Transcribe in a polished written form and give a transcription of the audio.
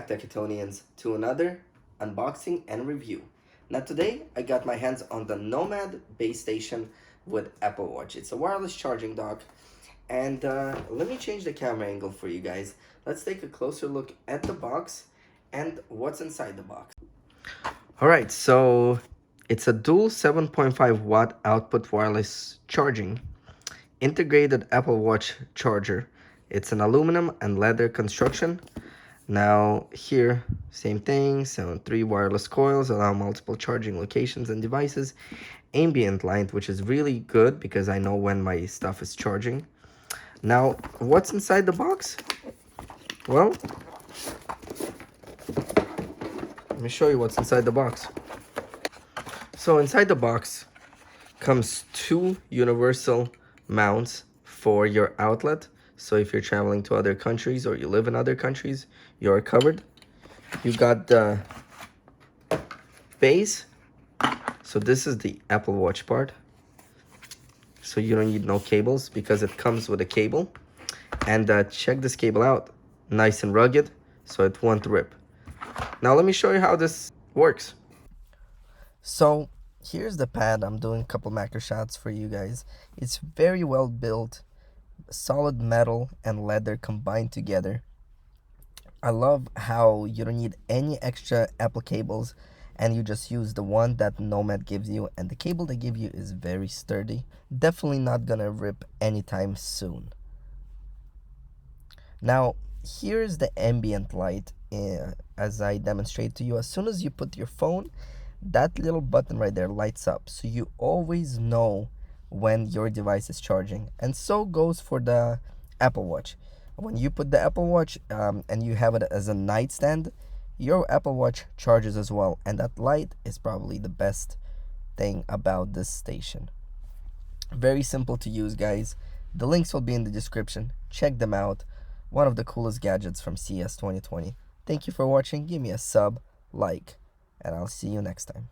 Techatonians, to another unboxing and review. Now today I got my hands on the Nomad base station with Apple Watch. It's a wireless charging dock, and let me change the camera angle for you guys. Let's take a closer look at the box and what's inside the box. Alright, so it's a dual 7.5 watt output wireless charging integrated Apple Watch charger. It's an aluminum and leather construction. Now here, same thing, 3 wireless coils allow multiple charging locations and devices. Ambient light, which is really good because I know when my stuff is charging. Now, what's inside the box? Well, let me show you what's inside the box. So inside the box comes 2 universal mounts for your outlet. So if you're traveling to other countries or you live in other countries, you're covered. You got the base. So this is the Apple Watch part. So you don't need no cables because it comes with a cable. And check this cable out. Nice and rugged, so it won't rip. Now let me show you how this works. So here's the pad. I'm doing a couple macro shots for you guys. It's very well built. Solid metal and leather combined together. I love how you don't need any extra Apple cables and you just use the one that Nomad gives you, and the cable they give you is very sturdy. Definitely not gonna rip anytime soon. Now here's the ambient light. As I demonstrate to you, as soon as you put your phone, that little button right there lights up, so you always know when your device is charging. And so goes for the Apple Watch. When you put the Apple Watch and you have it as a nightstand, your Apple Watch charges as well, and that light is probably the best thing about this station. Very simple to use, guys. The links will be in the description. Check them out. One of the coolest gadgets from CES 2020. Thank you for watching. Give me a sub, like, and I'll see you next time.